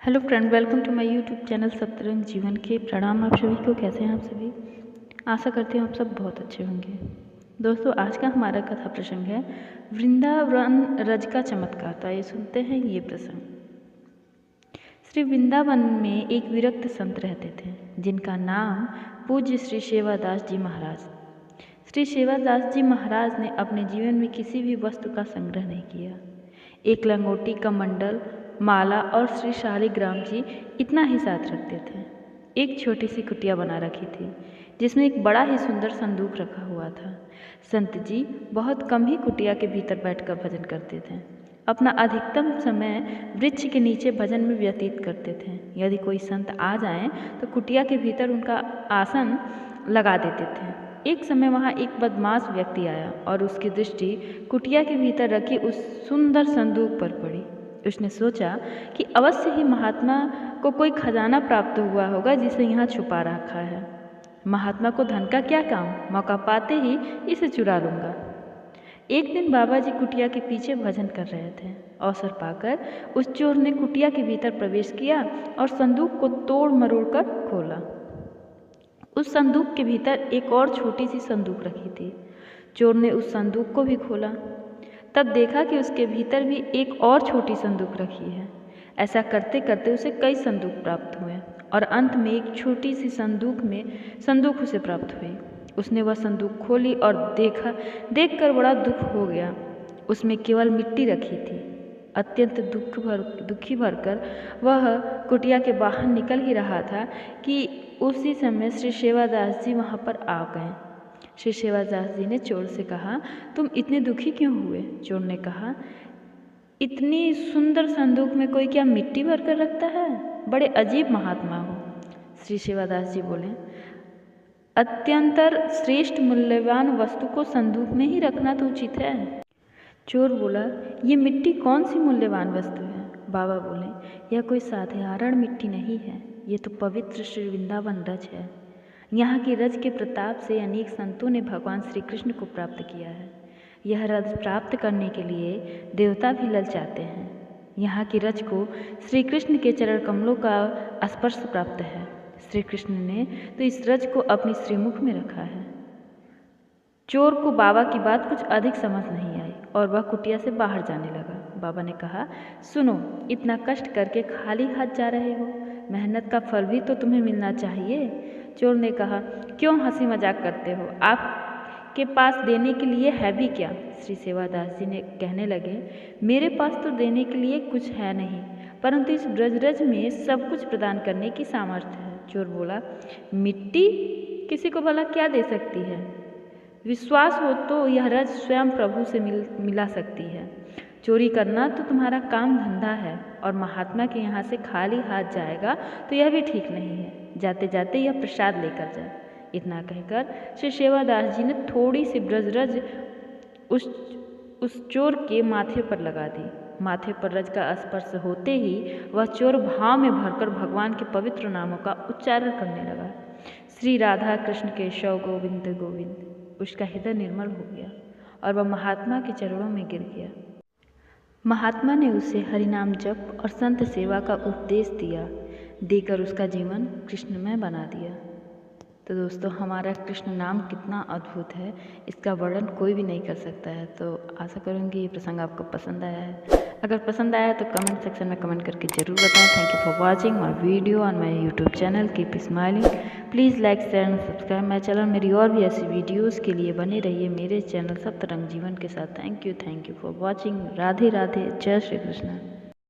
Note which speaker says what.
Speaker 1: Hello friend, welcome to my YouTube channel सप्तरंग जीवन के। प्रणाम आप सभी को। कैसे हैं आप सभी? आशा करती हूँ आप सब बहुत अच्छे होंगे। दोस्तों, आज का हमारा कथा प्रसंग है वृंदावन रज का चमत्कार। तो आइए सुनते हैं ये प्रसंग। श्री वृंदावन में एक विरक्त संत रहते थे जिनका नाम पूज्य श्री सेवादास जी महाराज। श्री सेवादास जी महाराज ने अपने जीवन में किसी भी वस्तु का संग्रह नहीं किया। एक लंगोटी का मंडल, माला और श्री शालिग्राम जी इतना ही साथ रखते थे। एक छोटी सी कुटिया बना रखी थी जिसमें एक बड़ा ही सुंदर संदूक रखा हुआ था। संत जी बहुत कम ही कुटिया के भीतर बैठकर भजन करते थे। अपना अधिकतम समय वृक्ष के नीचे भजन में व्यतीत करते थे। यदि कोई संत आ जाएं तो कुटिया के भीतर उनका आसन लगा देते थे। एक समय वहाँ एक बदमाश व्यक्ति आया और उसकी दृष्टि कुटिया के भीतर रखी उस सुंदर संदूक पर पड़ी। उसने सोचा कि अवश्य ही महात्मा को कोई खजाना प्राप्त हुआ होगा जिसे यहाँ छुपा रखा है। महात्मा को धन का क्या काम, मौका पाते ही इसे चुरा लूँगा। एक दिन बाबा जी कुटिया के पीछे भजन कर रहे थे। अवसर पाकर उस चोर ने कुटिया के भीतर प्रवेश किया और संदूक को तोड़ मरोड़ कर खोला। उस संदूक के भीतर एक और छोटी सी संदूक रखी थी। चोर ने उस संदूक को भी खोला। तब देखा कि उसके भीतर भी एक और छोटी संदूक रखी है। ऐसा करते करते उसे कई संदूक प्राप्त हुए और अंत में एक छोटी सी संदूक उसे प्राप्त हुई। उसने वह संदूक खोली और देखकर बड़ा दुख हो गया। उसमें केवल मिट्टी रखी थी। अत्यंत दुखी भरकर वह कुटिया के बाहर निकल ही रहा था कि उसी समय श्री सेवादास जी वहाँ पर आ गए। श्री सेवादास जी ने चोर से कहा, तुम इतने दुखी क्यों हुए? चोर ने कहा, इतनी सुंदर संदूक में कोई क्या मिट्टी भरकर रखता है? बड़े अजीब महात्मा हो। श्री सेवादास जी बोले, अत्यंतर श्रेष्ठ मूल्यवान वस्तु को संदूक में ही रखना तो उचित है। चोर बोला, ये मिट्टी कौन सी मूल्यवान वस्तु है? बाबा बोले, यह कोई साधारण मिट्टी नहीं है, ये तो पवित्र श्री वृंदावन रज है। यहाँ की रज के प्रताप से अनेक संतों ने भगवान श्री कृष्ण को प्राप्त किया है। यह रज प्राप्त करने के लिए देवता भी ललचाते हैं। यहाँ की रज को श्री कृष्ण के चरण कमलों का स्पर्श प्राप्त है। श्री कृष्ण ने तो इस रज को अपनी श्रीमुख में रखा है। चोर को बाबा की बात कुछ अधिक समझ नहीं आई और वह कुटिया से बाहर जाने लगा। बाबा ने कहा, सुनो, इतना कष्ट करके खाली हाथ जा रहे हो, मेहनत का फल भी तो तुम्हें मिलना चाहिए। चोर ने कहा, क्यों हंसी मजाक करते हो? आपके पास देने के लिए है भी क्या? श्री सेवादास जी ने कहने लगे, मेरे पास तो देने के लिए कुछ है नहीं, परंतु इस ब्रजरज में सब कुछ प्रदान करने की सामर्थ्य है। चोर बोला, मिट्टी किसी को भला क्या दे सकती है? विश्वास हो तो यह रज स्वयं प्रभु से मिला सकती है। चोरी करना तो तुम्हारा काम धंधा है और महात्मा के यहाँ से खाली हाथ जाएगा तो यह भी ठीक नहीं है। जाते जाते यह प्रसाद लेकर जा। इतना कहकर श्री सेवादास जी ने थोड़ी सी ब्रजरज उस चोर के माथे पर लगा दी। माथे पर रज का स्पर्श होते ही वह चोर भाव में भरकर भगवान के पवित्र नामों का उच्चारण करने लगा। श्री राधा कृष्ण केशव गोविंद गोविंद। उसका हृदय निर्मल हो गया और वह महात्मा के चरणों में गिर गया। महात्मा ने उसे हरिनाम जप और संत सेवा का उपदेश देकर उसका जीवन कृष्णमय बना दिया। तो दोस्तों, हमारा कृष्ण नाम कितना अद्भुत है, इसका वर्णन कोई भी नहीं कर सकता है। तो आशा करूँगी ये प्रसंग आपको पसंद आया है। अगर पसंद आया तो कमेंट सेक्शन में कमेंट करके ज़रूर बताएं। Thank you for watching my video on my YouTube channel. Keep smiling. Please like share and subscribe my channel. मेरी और भी ऐसी वीडियोज़ के लिए बने रहिए मेरे चैनल सप्तरंग जीवन के साथ। Thank you for watching. Radhe Radhe. जय श्री कृष्ण।